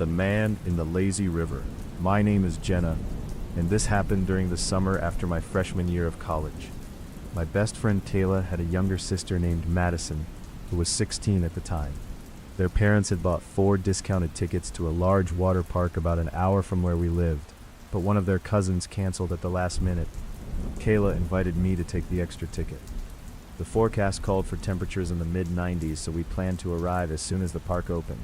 The Man in the Lazy River. My name is Jenna, and this happened during the summer after my freshman year of college. My best friend Kayla had a younger sister named Madison, who was 16 at the time. Their parents had bought 4 discounted tickets to a large water park about an hour from where we lived, but one of their cousins canceled at the last minute. Kayla invited me to take the extra ticket. The forecast called for temperatures in the mid-90s, so we planned to arrive as soon as the park opened.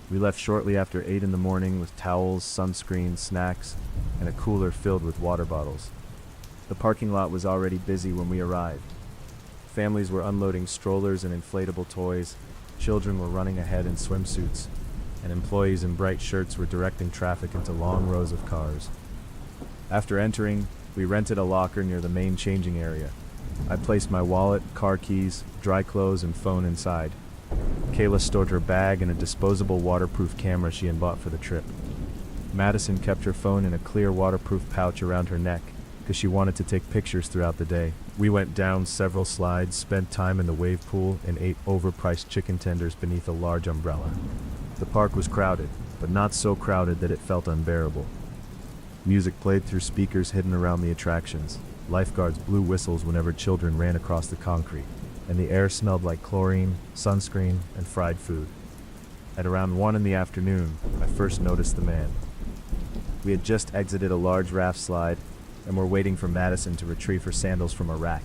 We left shortly after 8 in the morning with towels, sunscreen, snacks, and a cooler filled with water bottles. The parking lot was already busy when we arrived. Families were unloading strollers and inflatable toys, children were running ahead in swimsuits, and employees in bright shirts were directing traffic into long rows of cars. After entering, we rented a locker near the main changing area. I placed my wallet, car keys, dry clothes, and phone inside. Kayla stored her bag and a disposable waterproof camera she had bought for the trip. Madison kept her phone in a clear waterproof pouch around her neck because she wanted to take pictures throughout the day. We went down several slides, spent time in the wave pool, and ate overpriced chicken tenders beneath a large umbrella. The park was crowded, but not so crowded that it felt unbearable. Music played through speakers hidden around the attractions. Lifeguards blew whistles whenever children ran across the concrete, and the air smelled like chlorine, sunscreen, and fried food. At around 1 in the afternoon, I first noticed the man. We had just exited a large raft slide and were waiting for Madison to retrieve her sandals from a rack.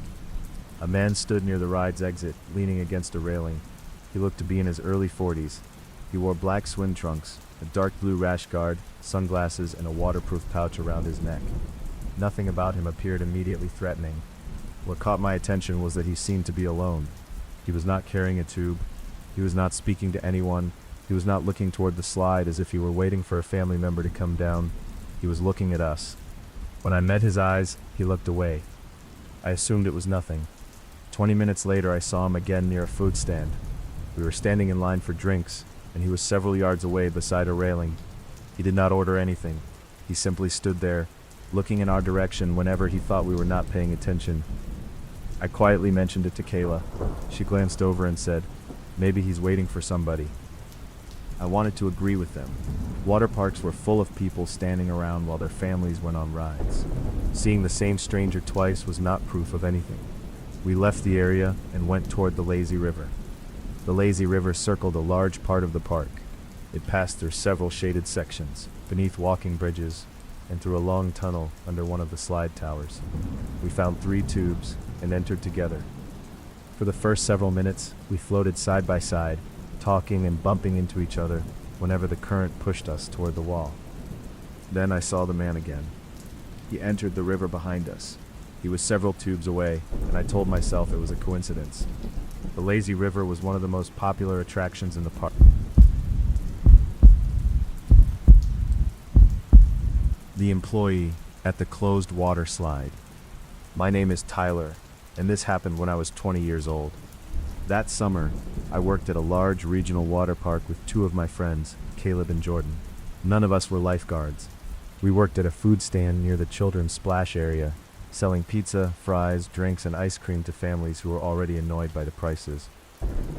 A man stood near the ride's exit, leaning against a railing. He looked to be in his early 40s. He wore black swim trunks, a dark blue rash guard, sunglasses, and a waterproof pouch around his neck. Nothing about him appeared immediately threatening. What caught my attention was that he seemed to be alone. He was not carrying a tube. He was not speaking to anyone. He was not looking toward the slide as if he were waiting for a family member to come down. He was looking at us. When I met his eyes, he looked away. I assumed it was nothing. 20 minutes later, I saw him again near a food stand. We were standing in line for drinks, and he was several yards away beside a railing. He did not order anything. He simply stood there, looking in our direction whenever he thought we were not paying attention. I quietly mentioned it to Kayla. She glanced over and said, "Maybe he's waiting for somebody." I wanted to agree with them. Water parks were full of people standing around while their families went on rides. Seeing the same stranger twice was not proof of anything. We left the area and went toward the lazy river. The lazy river circled a large part of the park. It passed through several shaded sections, beneath walking bridges, and through a long tunnel under one of the slide towers. We found 3 tubes and entered together. For the first several minutes, we floated side by side, talking and bumping into each other whenever the current pushed us toward the wall. Then I saw the man again. He entered the river behind us. He was several tubes away, and I told myself it was a coincidence. The lazy river was one of the most popular attractions in the park. The employee at the closed water slide. My name is Tyler, and this happened when I was 20 years old. That summer, I worked at a large regional water park with 2 of my friends, Caleb and Jordan. None of us were lifeguards. We worked at a food stand near the children's splash area, selling pizza, fries, drinks, and ice cream to families who were already annoyed by the prices.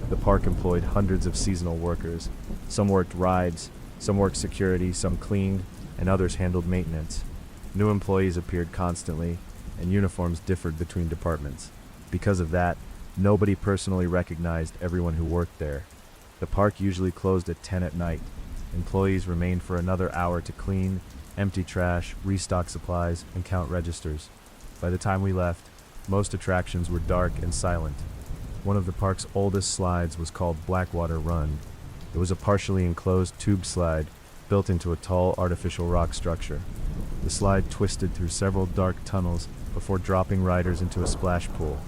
The park employed hundreds of seasonal workers. Some worked rides, some worked security, some cleaned, and others handled maintenance. New employees appeared constantly, and uniforms differed between departments. Because of that, nobody personally recognized everyone who worked there. The park usually closed at 10 at night. Employees remained for another hour to clean, empty trash, restock supplies, and count registers. By the time we left, most attractions were dark and silent. One of the park's oldest slides was called Blackwater Run. It was a partially enclosed tube slide built into a tall artificial rock structure. The slide twisted through several dark tunnels before dropping riders into a splash pool.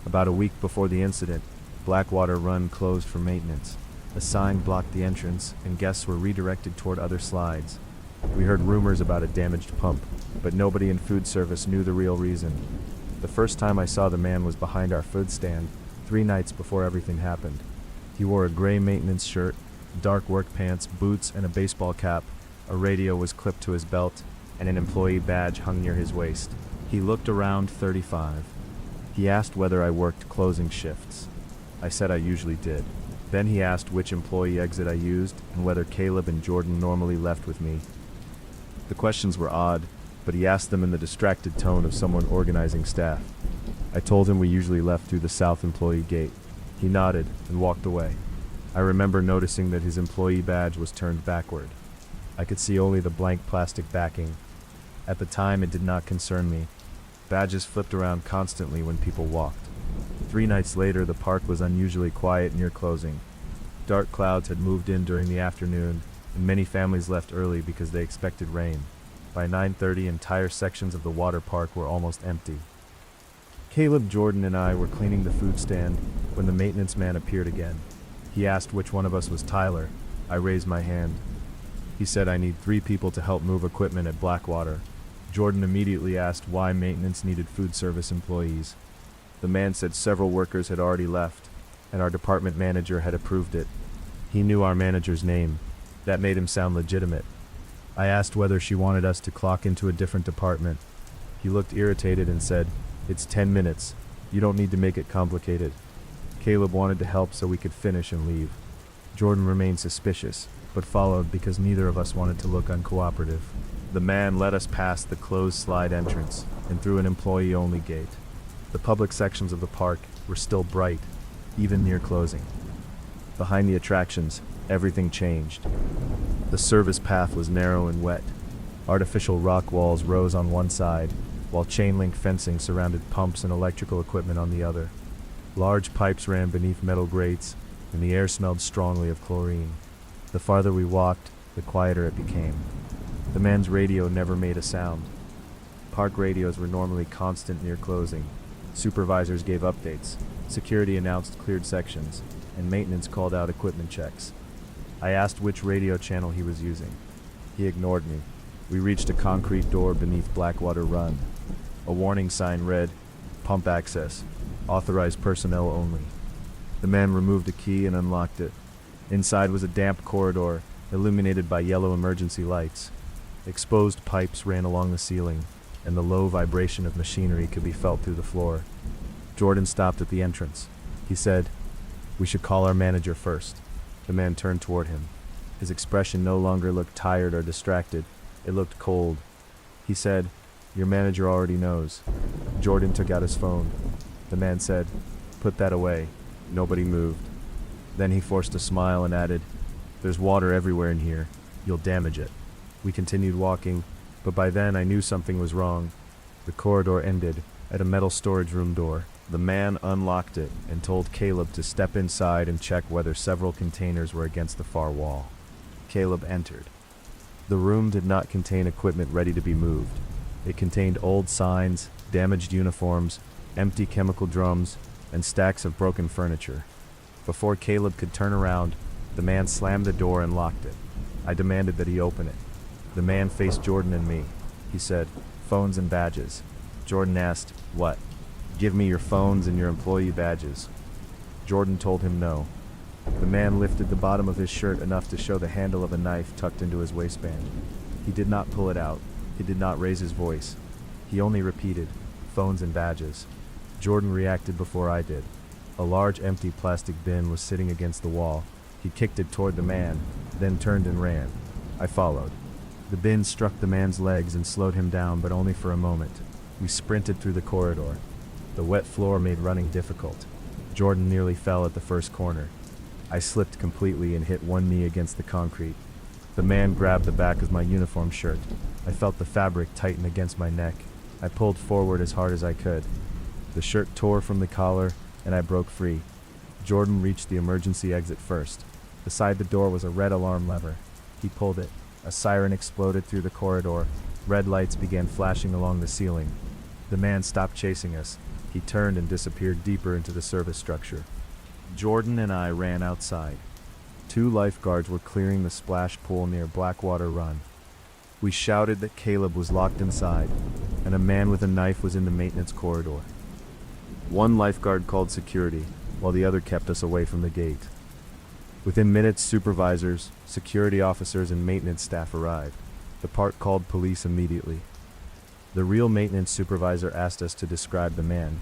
About a week before the incident, Blackwater Run closed for maintenance. A sign blocked the entrance, and guests were redirected toward other slides. We heard rumors about a damaged pump, but nobody in food service knew the real reason. The first time I saw the man was behind our food stand, 3 nights before everything happened. He wore a gray maintenance shirt, dark work pants, boots, and a baseball cap. A radio was clipped to his belt, and an employee badge hung near his waist. He looked around 35. He asked whether I worked closing shifts. I said I usually did. Then he asked which employee exit I used and whether Caleb and Jordan normally left with me. The questions were odd, but he asked them in the distracted tone of someone organizing staff. I told him we usually left through the south employee gate. He nodded and walked away. I remember noticing that his employee badge was turned backward. I could see only the blank plastic backing. At the time, it did not concern me. Badges flipped around constantly when people walked. 3 nights later, the park was unusually quiet near closing. Dark clouds had moved in during the afternoon, and many families left early because they expected rain. By 9:30, entire sections of the water park were almost empty. Caleb, Jordan, and I were cleaning the food stand when the maintenance man appeared again. He asked which one of us was Tyler. I raised my hand. He said I need 3 people to help move equipment at Blackwater. Jordan immediately asked why maintenance needed food service employees. The man said several workers had already left, and our department manager had approved it. He knew our manager's name. That made him sound legitimate. I asked whether she wanted us to clock into a different department. He looked irritated and said, "It's 10 minutes. You don't need to make it complicated." Caleb wanted to help so we could finish and leave. Jordan remained suspicious, but followed because neither of us wanted to look uncooperative. The man led us past the closed slide entrance and through an employee-only gate. The public sections of the park were still bright, even near closing. Behind the attractions, everything changed. The service path was narrow and wet. Artificial rock walls rose on one side, while chain-link fencing surrounded pumps and electrical equipment on the other. Large pipes ran beneath metal grates, and the air smelled strongly of chlorine. The farther we walked, the quieter it became. The man's radio never made a sound. Park radios were normally constant near closing. Supervisors gave updates, security announced cleared sections, and maintenance called out equipment checks. I asked which radio channel he was using. He ignored me. We reached a concrete door beneath Blackwater Run. A warning sign read, "Pump access. Authorized personnel only." The man removed a key and unlocked it. Inside was a damp corridor, illuminated by yellow emergency lights. Exposed pipes ran along the ceiling, and the low vibration of machinery could be felt through the floor. Jordan stopped at the entrance. He said, "We should call our manager first." The man turned toward him. His expression no longer looked tired or distracted. It looked cold. He said, "Your manager already knows." Jordan took out his phone. The man said, "Put that away." Nobody moved. Then he forced a smile and added, "There's water everywhere in here. You'll damage it." We continued walking, but by then I knew something was wrong. The corridor ended at a metal storage room door. The man unlocked it and told Caleb to step inside and check whether several containers were against the far wall. Caleb entered. The room did not contain equipment ready to be moved. It contained old signs, damaged uniforms, empty chemical drums, and stacks of broken furniture. Before Caleb could turn around, the man slammed the door and locked it. I demanded that he open it. The man faced Jordan and me. He said, "Phones and badges." Jordan asked, "What?" "Give me your phones and your employee badges." Jordan told him no. The man lifted the bottom of his shirt enough to show the handle of a knife tucked into his waistband. He did not pull it out. He did not raise his voice. He only repeated, "Phones and badges." Jordan reacted before I did. A large empty plastic bin was sitting against the wall. He kicked it toward the man, then turned and ran. I followed. The bin struck the man's legs and slowed him down, but only for a moment. We sprinted through the corridor. The wet floor made running difficult. Jordan nearly fell at the first corner. I slipped completely and hit one knee against the concrete. The man grabbed the back of my uniform shirt. I felt the fabric tighten against my neck. I pulled forward as hard as I could. The shirt tore from the collar, and I broke free. Jordan reached the emergency exit first. Beside the door was a red alarm lever. He pulled it. A siren exploded through the corridor. Red lights began flashing along the ceiling. The man stopped chasing us. He turned and disappeared deeper into the service structure. Jordan and I ran outside. 2 lifeguards were clearing the splash pool near Blackwater Run. We shouted that Caleb was locked inside, and a man with a knife was in the maintenance corridor. 1 lifeguard called security, while the other kept us away from the gate. Within minutes, supervisors, security officers, and maintenance staff arrived. The park called police immediately. The real maintenance supervisor asked us to describe the man.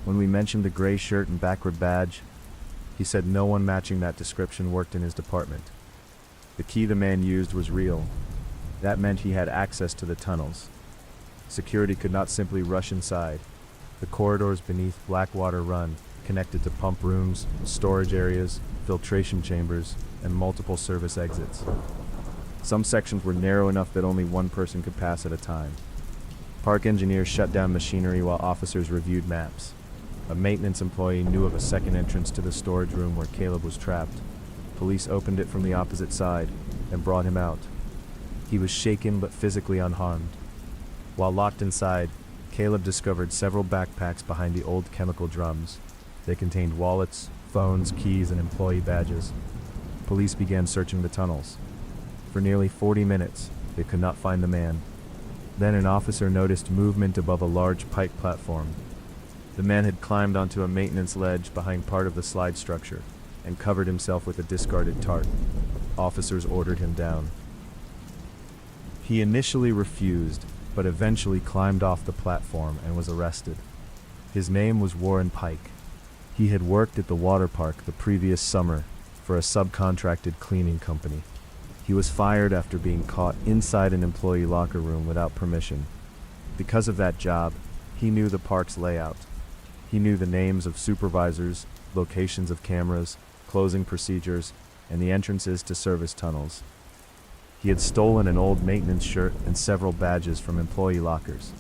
When we mentioned the gray shirt and backward badge, He said no one matching that description worked in his department. The key the man used was real. That meant he had access to the tunnels. Security could not simply rush inside. The corridors beneath Blackwater Run connected to pump rooms, storage areas, filtration chambers, and multiple service exits. Some sections were narrow enough that only one person could pass at a time. Park engineers shut down machinery while officers reviewed maps. A maintenance employee knew of a second entrance to the storage room where Caleb was trapped. Police opened it from the opposite side and brought him out. He was shaken but physically unharmed. While locked inside, Caleb discovered several backpacks behind the old chemical drums. They contained wallets, phones, keys, and employee badges. Police began searching the tunnels. For nearly 40 minutes, they could not find the man. Then an officer noticed movement above a large pipe platform. The man had climbed onto a maintenance ledge behind part of the slide structure and covered himself with a discarded tarp. Officers ordered him down. He initially refused, but eventually climbed off the platform and was arrested. His name was Warren Pike. He had worked at the water park the previous summer for a subcontracted cleaning company. He was fired after being caught inside an employee locker room without permission. Because of that job, he knew the park's layout. He knew the names of supervisors, locations of cameras, closing procedures, and the entrances to service tunnels. He had stolen an old maintenance shirt and several badges from employee lockers.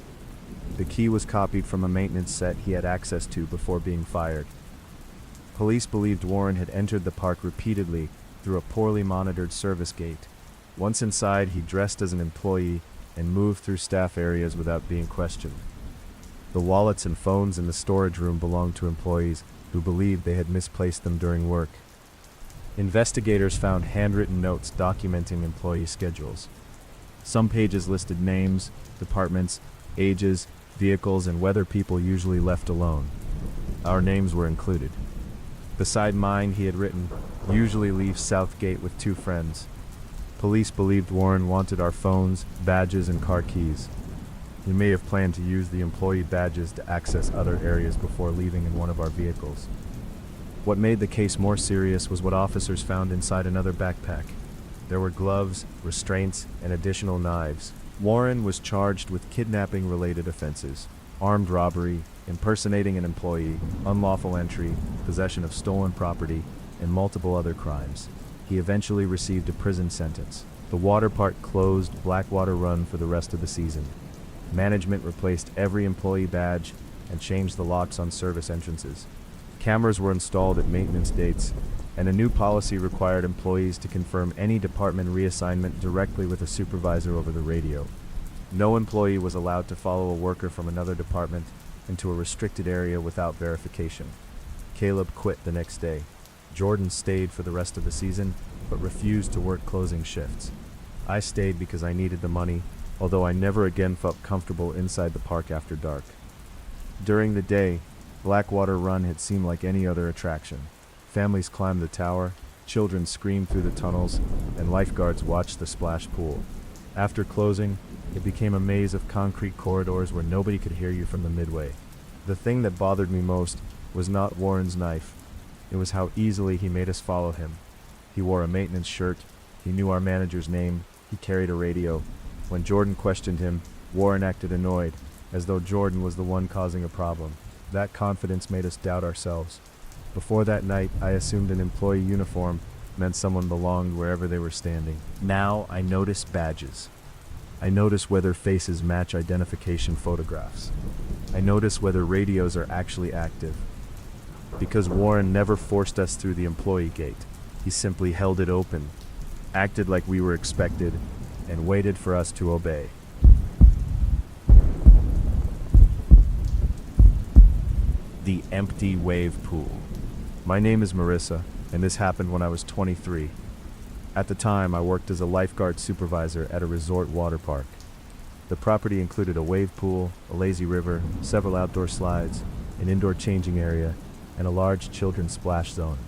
The key was copied from a maintenance set he had access to before being fired. Police believed Warren had entered the park repeatedly through a poorly monitored service gate. Once inside, he dressed as an employee and moved through staff areas without being questioned. The wallets and phones in the storage room belonged to employees who believed they had misplaced them during work. Investigators found handwritten notes documenting employee schedules. Some pages listed names, departments, ages, vehicles, and whether people usually left alone. Our names were included. Beside mine, he had written, "Usually leave South Gate with 2 friends." Police believed Warren wanted our phones, badges, and car keys. He may have planned to use the employee badges to access other areas before leaving in one of our vehicles. What made the case more serious was what officers found inside another backpack. There were gloves, restraints, and additional knives. Warren was charged with kidnapping-related offenses: armed robbery, impersonating an employee, unlawful entry, possession of stolen property, and multiple other crimes. He eventually received a prison sentence. The water park closed Blackwater Run for the rest of the season. Management replaced every employee badge and changed the locks on service entrances. Cameras were installed at maintenance dates, and a new policy required employees to confirm any department reassignment directly with a supervisor over the radio. No employee was allowed to follow a worker from another department into a restricted area without verification. Caleb quit the next day. Jordan stayed for the rest of the season, but refused to work closing shifts. I stayed because I needed the money, although I never again felt comfortable inside the park after dark. During the day, Blackwater Run had seemed like any other attraction. Families climbed the tower, children screamed through the tunnels, and lifeguards watched the splash pool. After closing, it became a maze of concrete corridors where nobody could hear you from the midway. The thing that bothered me most was not Warren's knife. It was how easily he made us follow him. He wore a maintenance shirt, he knew our manager's name, he carried a radio. When Jordan questioned him, Warren acted annoyed, as though Jordan was the one causing a problem. That confidence made us doubt ourselves. Before that night, I assumed an employee uniform meant someone belonged wherever they were standing. Now I notice badges. I notice whether faces match identification photographs. I notice whether radios are actually active. Because Warren never forced us through the employee gate. He simply held it open, acted like we were expected, and waited for us to obey. The empty wave pool. My name is Marissa, and this happened when I was 23. At the time, I worked as a lifeguard supervisor at a resort water park. The property included a wave pool, a lazy river, several outdoor slides, an indoor changing area, and a large children's splash zone.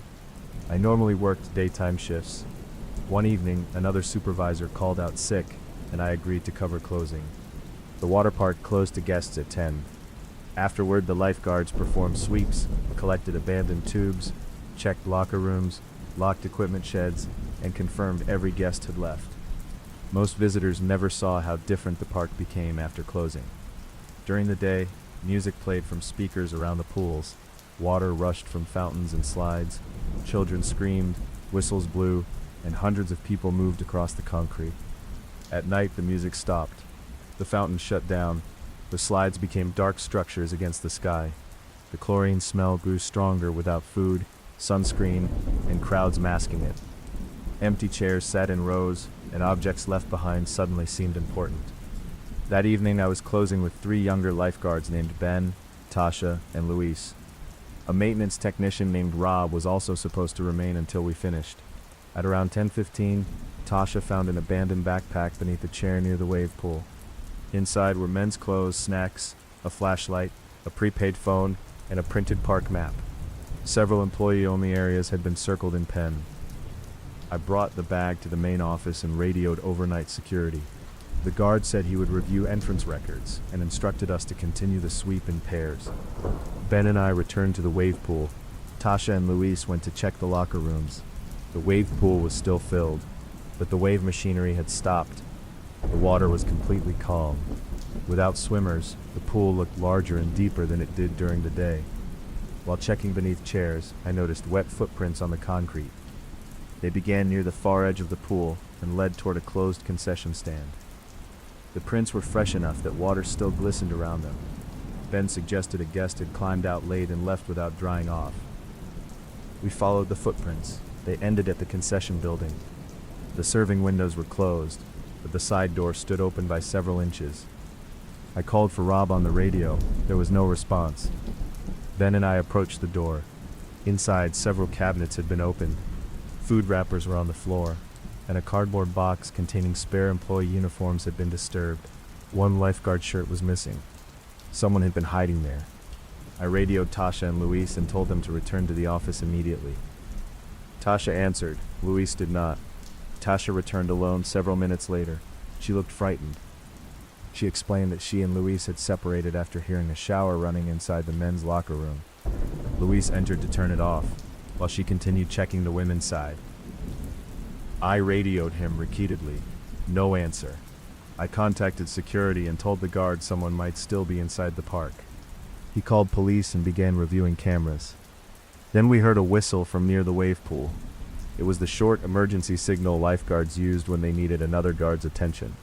I normally worked daytime shifts. One evening, another supervisor called out sick, and I agreed to cover closing. The water park closed to guests at 10. Afterward, the lifeguards performed sweeps, collected abandoned tubes, checked locker rooms, locked equipment sheds, and confirmed every guest had left. Most visitors never saw how different the park became after closing. During the day, music played from speakers around the pools, water rushed from fountains and slides, children screamed, whistles blew, and hundreds of people moved across the concrete. At night, the music stopped. The fountain shut down. The slides became dark structures against the sky. The chlorine smell grew stronger without food, sunscreen, and crowds masking it. Empty chairs sat in rows, and objects left behind suddenly seemed important. That evening, I was closing with 3 younger lifeguards named Ben, Tasha, and Luis. A maintenance technician named Rob was also supposed to remain until we finished. At around 10:15, Tasha found an abandoned backpack beneath a chair near the wave pool. Inside were men's clothes, snacks, a flashlight, a prepaid phone, and a printed park map. Several employee-only areas had been circled in pen. I brought the bag to the main office and radioed overnight security. The guard said he would review entrance records and instructed us to continue the sweep in pairs. Ben and I returned to the wave pool. Tasha and Luis went to check the locker rooms. The wave pool was still filled, but the wave machinery had stopped. The water was completely calm. Without swimmers, the pool looked larger and deeper than it did during the day. While checking beneath chairs, I noticed wet footprints on the concrete. They began near the far edge of the pool and led toward a closed concession stand. The prints were fresh enough that water still glistened around them. Ben suggested a guest had climbed out late and left without drying off. We followed the footprints. They ended at the concession building. The serving windows were closed, but the side door stood open by several inches. I called for Rob on the radio. There was no response. Ben and I approached the door. Inside, several cabinets had been opened. Food wrappers were on the floor, and a cardboard box containing spare employee uniforms had been disturbed. One lifeguard shirt was missing. Someone had been hiding there. I radioed Tasha and Luis and told them to return to the office immediately. Tasha answered. Luis did not. Tasha returned alone several minutes later. She looked frightened. She explained that she and Luis had separated after hearing a shower running inside the men's locker room. Luis entered to turn it off, while she continued checking the women's side. I radioed him repeatedly. No answer. I contacted security and told the guard someone might still be inside the park. He called police and began reviewing cameras. Then we heard a whistle from near the wave pool. It was the short emergency signal lifeguards used when they needed another guard's attention.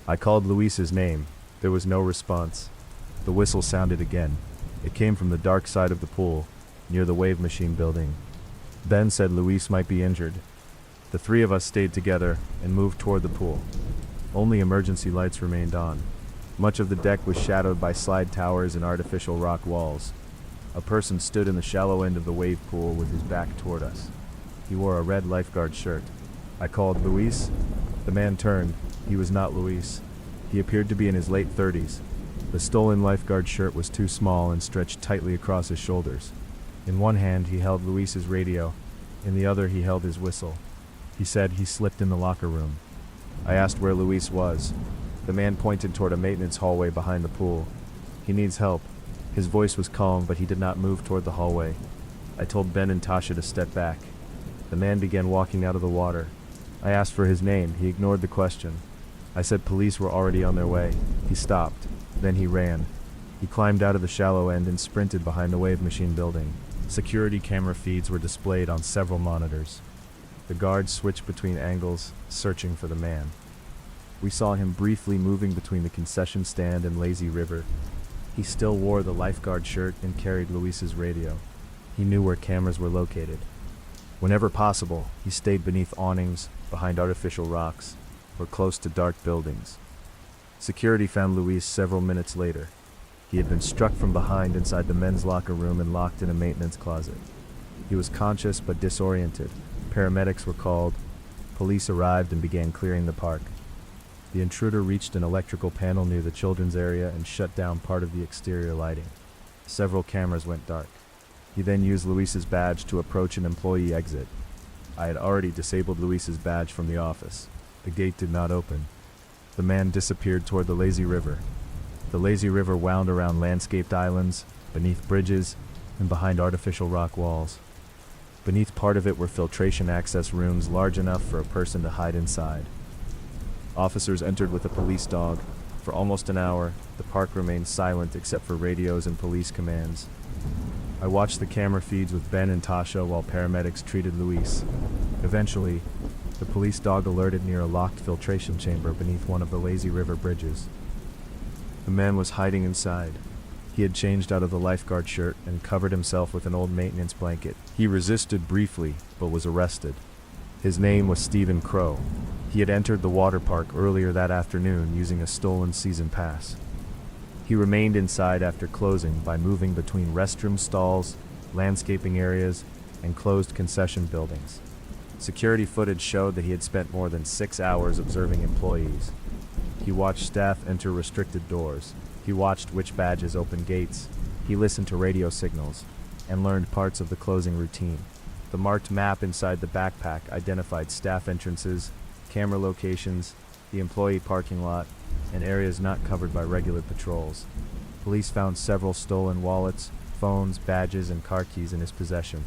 I called Luis's name. There was no response. The whistle sounded again. It came from the dark side of the pool, near the wave machine building. Ben said Luis might be injured. The 3 of us stayed together and moved toward the pool. Only emergency lights remained on. Much of the deck was shadowed by slide towers and artificial rock walls. A person stood in the shallow end of the wave pool with his back toward us. He wore a red lifeguard shirt. I called Luis. The man turned. He was not Luis. He appeared to be in his late 30s. The stolen lifeguard shirt was too small and stretched tightly across his shoulders. In one hand he held Luis's radio. In the other he held his whistle. He said he slipped in the locker room. I asked where Luis was. The man pointed toward a maintenance hallway behind the pool. He needs help. His voice was calm, but he did not move toward the hallway. I told Ben and Tasha to step back. The man began walking out of the water. I asked for his name. He ignored the question. I said police were already on their way. He stopped. Then he ran. He climbed out of the shallow end and sprinted behind the wave machine building. Security camera feeds were displayed on several monitors. The guards switched between angles, searching for the man. We saw him briefly moving between the concession stand and Lazy River. He still wore the lifeguard shirt and carried Luis's radio. He knew where cameras were located. Whenever possible, he stayed beneath awnings, behind artificial rocks, or close to dark buildings. Security found Luis several minutes later. He had been struck from behind inside the men's locker room and locked in a maintenance closet. He was conscious but disoriented. Paramedics were called. Police arrived and began clearing the park. The intruder reached an electrical panel near the children's area and shut down part of the exterior lighting. Several cameras went dark. He then used Luis's badge to approach an employee exit. I had already disabled Luis's badge from the office. The gate did not open. The man disappeared toward the Lazy River. The Lazy River wound around landscaped islands, beneath bridges, and behind artificial rock walls. Beneath part of it were filtration access rooms large enough for a person to hide inside. Officers entered with a police dog. For almost an hour, the park remained silent except for radios and police commands. I watched the camera feeds with Ben and Tasha while paramedics treated Luis. Eventually, the police dog alerted near a locked filtration chamber beneath one of the lazy river bridges. The man was hiding inside. He had changed out of the lifeguard shirt and covered himself with an old maintenance blanket. He resisted briefly, but was arrested. His name was Stephen Crow. He had entered the water park earlier that afternoon using a stolen season pass. He remained inside after closing by moving between restroom stalls, landscaping areas, and closed concession buildings. Security footage showed that he had spent more than 6 hours observing employees. He watched staff enter restricted doors. He watched which badges open gates. He listened to radio signals and learned parts of the closing routine. The marked map inside the backpack identified staff entrances, camera locations, the employee parking lot, and areas not covered by regular patrols. Police found several stolen wallets, phones, badges, and car keys in his possession.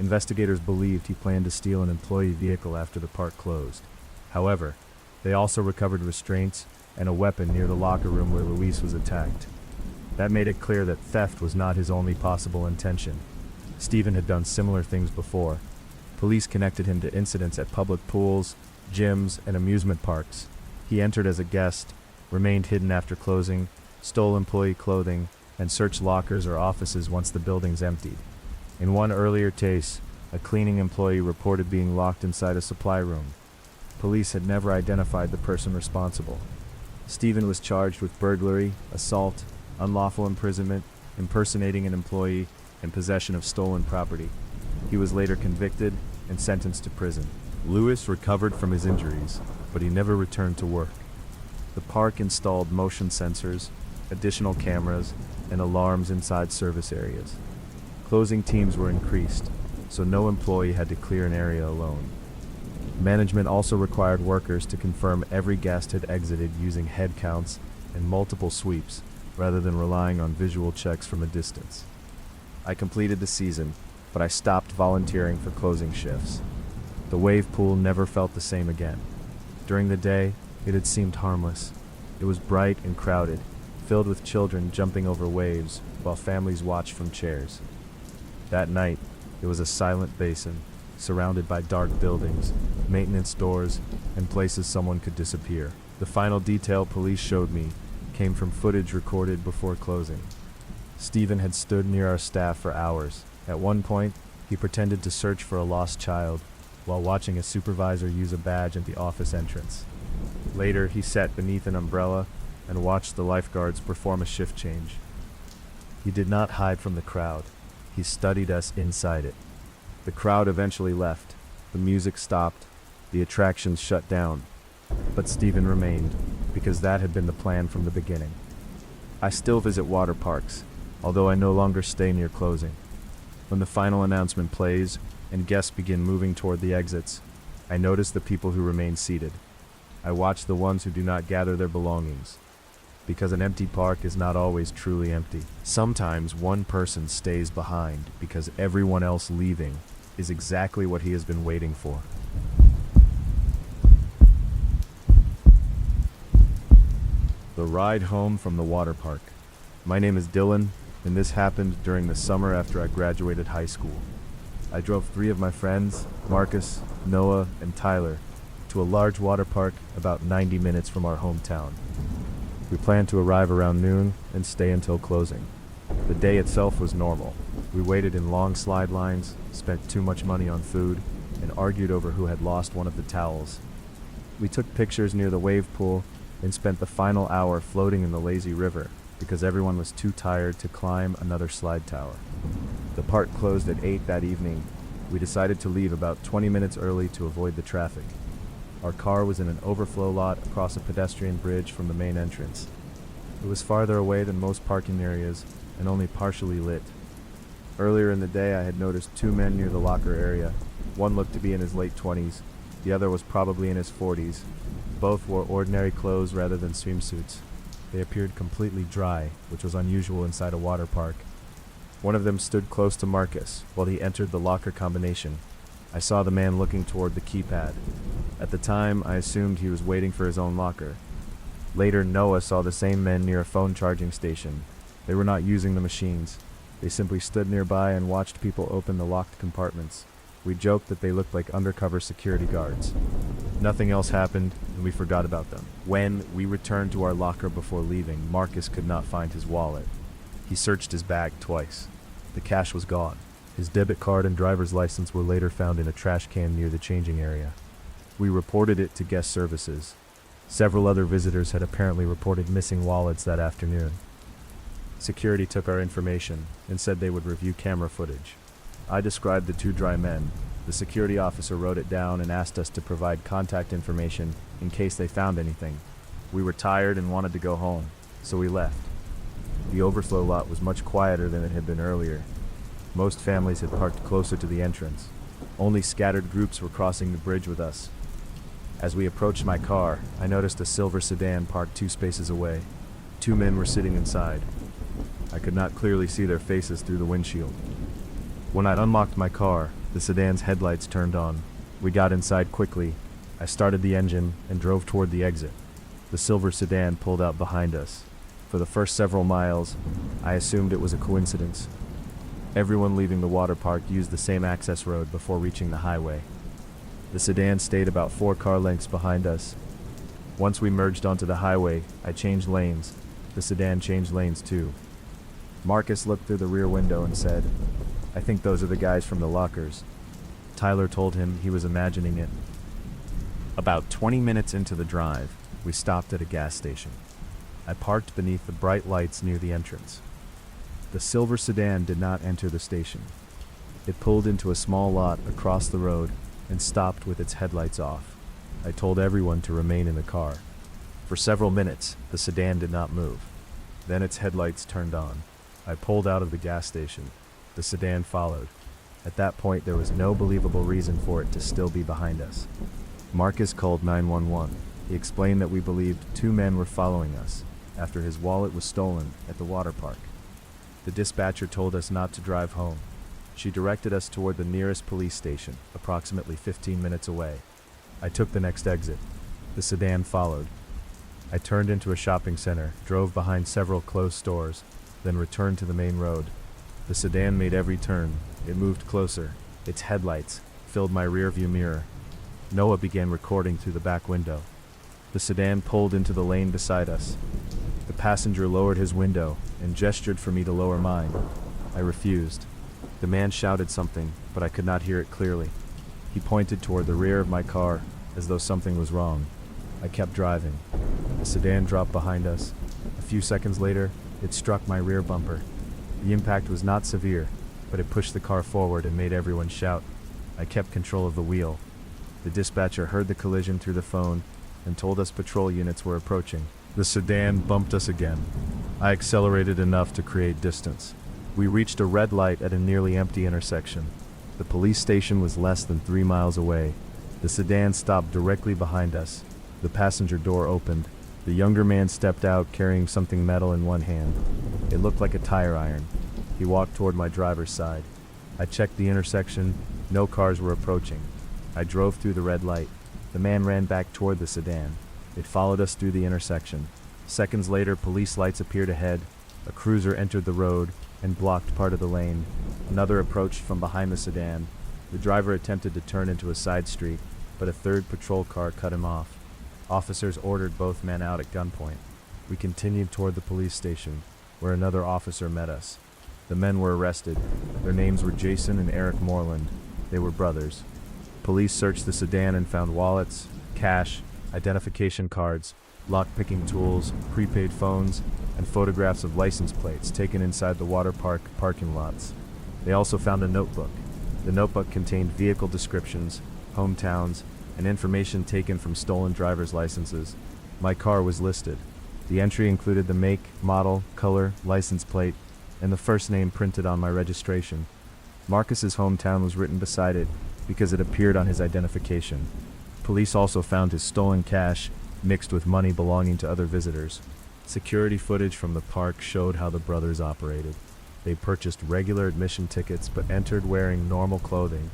Investigators believed he planned to steal an employee vehicle after the park closed. However, they also recovered restraints and a weapon near the locker room where Luis was attacked. That made it clear that theft was not his only possible intention. Stephen had done similar things before. Police connected him to incidents at public pools, gyms, and amusement parks. He entered as a guest, remained hidden after closing, stole employee clothing, and searched lockers or offices once the buildings emptied. In one earlier case, a cleaning employee reported being locked inside a supply room. Police had never identified the person responsible. Stephen was charged with burglary, assault, unlawful imprisonment, impersonating an employee, and possession of stolen property. He was later convicted and sentenced to prison. Luis recovered from his injuries, but he never returned to work. The park installed motion sensors, additional cameras, and alarms inside service areas. Closing teams were increased, so no employee had to clear an area alone. Management also required workers to confirm every guest had exited using head counts and multiple sweeps, rather than relying on visual checks from a distance. I completed the season, but I stopped volunteering for closing shifts. The wave pool never felt the same again. During the day, it had seemed harmless. It was bright and crowded, filled with children jumping over waves while families watched from chairs. That night, it was a silent basin, surrounded by dark buildings, maintenance doors, and places someone could disappear. The final detail police showed me came from footage recorded before closing. Stephen had stood near our staff for hours. At one point, he pretended to search for a lost child while watching a supervisor use a badge at the office entrance. Later, he sat beneath an umbrella and watched the lifeguards perform a shift change. He did not hide from the crowd. He studied us inside it. The crowd eventually left. The music stopped. The attractions shut down. But Stephen remained, because that had been the plan from the beginning. I still visit water parks, although I no longer stay near closing. When the final announcement plays and guests begin moving toward the exits, I notice the people who remain seated. I watch the ones who do not gather their belongings, because an empty park is not always truly empty. Sometimes one person stays behind because everyone else leaving is exactly what he has been waiting for. The ride home from the water park. My name is Dylan, and this happened during the summer after I graduated high school. I drove 3 of my friends, Marcus, Noah, and Tyler, to a large water park about 90 minutes from our hometown. We planned to arrive around noon and stay until closing. The day itself was normal. We waited in long slide lines, spent too much money on food, and argued over who had lost one of the towels. We took pictures near the wave pool and spent the final hour floating in the lazy river because everyone was too tired to climb another slide tower. The park closed at 8 that evening. We decided to leave about 20 minutes early to avoid the traffic. Our car was in an overflow lot across a pedestrian bridge from the main entrance. It was farther away than most parking areas and only partially lit. Earlier in the day, I had noticed 2 men near the locker area. One looked to be in his late 20s. The other was probably in his 40s. Both wore ordinary clothes rather than swimsuits. They appeared completely dry, which was unusual inside a water park. One of them stood close to Marcus while he entered the locker combination. I saw the man looking toward the keypad. At the time, I assumed he was waiting for his own locker. Later, Noah saw the same men near a phone charging station. They were not using the machines. They simply stood nearby and watched people open the locked compartments. We joked that they looked like undercover security guards. Nothing else happened, and we forgot about them. When we returned to our locker before leaving, Marcus could not find his wallet. He searched his bag twice. The cash was gone. His debit card and driver's license were later found in a trash can near the changing area. We reported it to guest services. Several other visitors had apparently reported missing wallets that afternoon. Security took our information and said they would review camera footage. I described the two dry men. The security officer wrote it down and asked us to provide contact information in case they found anything. We were tired and wanted to go home, so we left. The overflow lot was much quieter than it had been earlier. Most families had parked closer to the entrance. Only scattered groups were crossing the bridge with us. As we approached my car, I noticed a silver sedan parked 2 spaces away. 2 men were sitting inside. I could not clearly see their faces through the windshield. When I'd unlocked my car, the sedan's headlights turned on. We got inside quickly. I started the engine and drove toward the exit. The silver sedan pulled out behind us. For the first several miles, I assumed it was a coincidence. Everyone leaving the water park used the same access road before reaching the highway. The sedan stayed about 4 car lengths behind us. Once we merged onto the highway, I changed lanes. The sedan changed lanes too. Marcus looked through the rear window and said, "I think those are the guys from the lockers." Tyler told him he was imagining it. About 20 minutes into the drive, we stopped at a gas station. I parked beneath the bright lights near the entrance. The silver sedan did not enter the station. It pulled into a small lot across the road and stopped with its headlights off. I told everyone to remain in the car. For several minutes, the sedan did not move. Then its headlights turned on. I pulled out of the gas station. The sedan followed. At that point, there was no believable reason for it to still be behind us. Marcus called 911. He explained that we believed 2 men were following us after his wallet was stolen at the water park. The dispatcher told us not to drive home. She directed us toward the nearest police station, approximately 15 minutes away. I took the next exit. The sedan followed. I turned into a shopping center, drove behind several closed stores, then returned to the main road. The sedan made every turn. It moved closer. Its headlights filled my rearview mirror. Noah began recording through the back window. The sedan pulled into the lane beside us. The passenger lowered his window and gestured for me to lower mine. I refused. The man shouted something, but I could not hear it clearly. He pointed toward the rear of my car, as though something was wrong. I kept driving. The sedan dropped behind us. A few seconds later, it struck my rear bumper. The impact was not severe, but it pushed the car forward and made everyone shout. I kept control of the wheel. The dispatcher heard the collision through the phone and told us patrol units were approaching. The sedan bumped us again. I accelerated enough to create distance. We reached a red light at a nearly empty intersection. The police station was less than 3 miles away. The sedan stopped directly behind us. The passenger door opened. The younger man stepped out carrying something metal in one hand. It looked like a tire iron. He walked toward my driver's side. I checked the intersection. No cars were approaching. I drove through the red light. The man ran back toward the sedan. It followed us through the intersection. Seconds later, police lights appeared ahead. A cruiser entered the road and blocked part of the lane. Another approached from behind the sedan. The driver attempted to turn into a side street, but a third patrol car cut him off. Officers ordered both men out at gunpoint. We continued toward the police station, where another officer met us. The men were arrested. Their names were Jason and Eric Moreland. They were brothers. Police searched the sedan and found wallets, cash, identification cards, lock-picking tools, prepaid phones, and photographs of license plates taken inside the water park parking lots. They also found a notebook. The notebook contained vehicle descriptions, hometowns, and information taken from stolen driver's licenses. My car was listed. The entry included the make, model, color, license plate, and the first name printed on my registration. Marcus's hometown was written beside it because it appeared on his identification. Police also found his stolen cash mixed with money belonging to other visitors. Security footage from the park showed how the brothers operated. They purchased regular admission tickets but entered wearing normal clothing.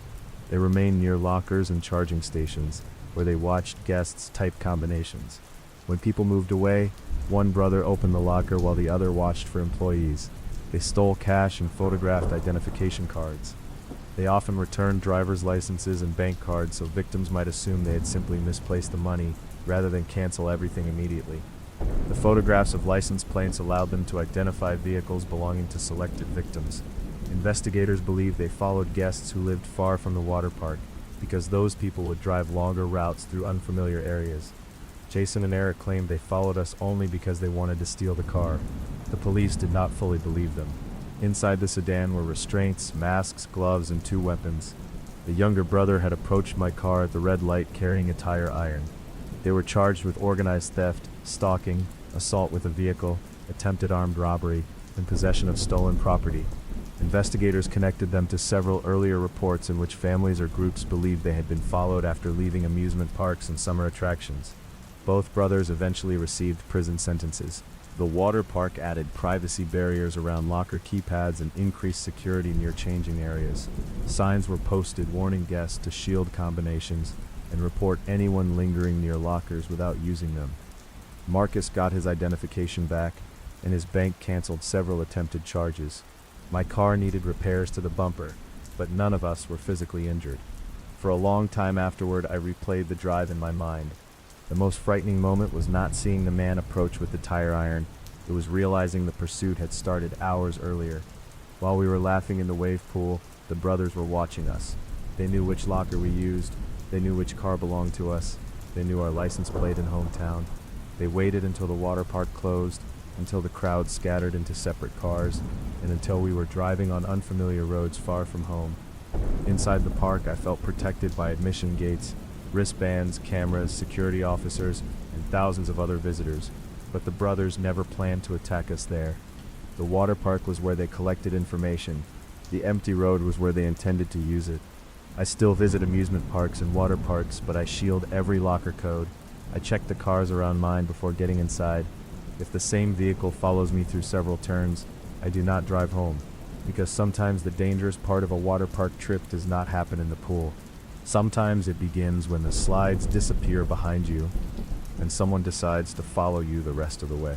They remained near lockers and charging stations, where they watched guests type combinations. When people moved away, one brother opened the locker while the other watched for employees. They stole cash and photographed identification cards. They often returned driver's licenses and bank cards so victims might assume they had simply misplaced the money rather than cancel everything immediately. The photographs of license plates allowed them to identify vehicles belonging to selected victims. Investigators believe they followed guests who lived far from the water park because those people would drive longer routes through unfamiliar areas. Jason and Eric claimed they followed us only because they wanted to steal the car. The police did not fully believe them. Inside the sedan were restraints, masks, gloves, and 2 weapons. The younger brother had approached my car at the red light carrying a tire iron. They were charged with organized theft, stalking, assault with a vehicle, attempted armed robbery, and possession of stolen property. Investigators connected them to several earlier reports in which families or groups believed they had been followed after leaving amusement parks and summer attractions. Both brothers eventually received prison sentences. The water park added privacy barriers around locker keypads and increased security near changing areas. Signs were posted warning guests to shield combinations and report anyone lingering near lockers without using them. Marcus got his identification back, and his bank canceled several attempted charges. My car needed repairs to the bumper, but none of us were physically injured. For a long time afterward, I replayed the drive in my mind. The most frightening moment was not seeing the man approach with the tire iron. It was realizing the pursuit had started hours earlier. While we were laughing in the wave pool, the brothers were watching us. They knew which locker we used. They knew which car belonged to us. They knew our license plate and hometown. They waited until the water park closed, until the crowd scattered into separate cars, and until we were driving on unfamiliar roads far from home. Inside the park, I felt protected by admission gates, wristbands, cameras, security officers, and thousands of other visitors, but the brothers never planned to attack us there. The water park was where they collected information. The empty road was where they intended to use it. I still visit amusement parks and water parks, but I shield every locker code. I check the cars around mine before getting inside. If the same vehicle follows me through several turns, I do not drive home, because sometimes the dangerous part of a water park trip does not happen in the pool. Sometimes it begins when the slides disappear behind you and someone decides to follow you the rest of the way.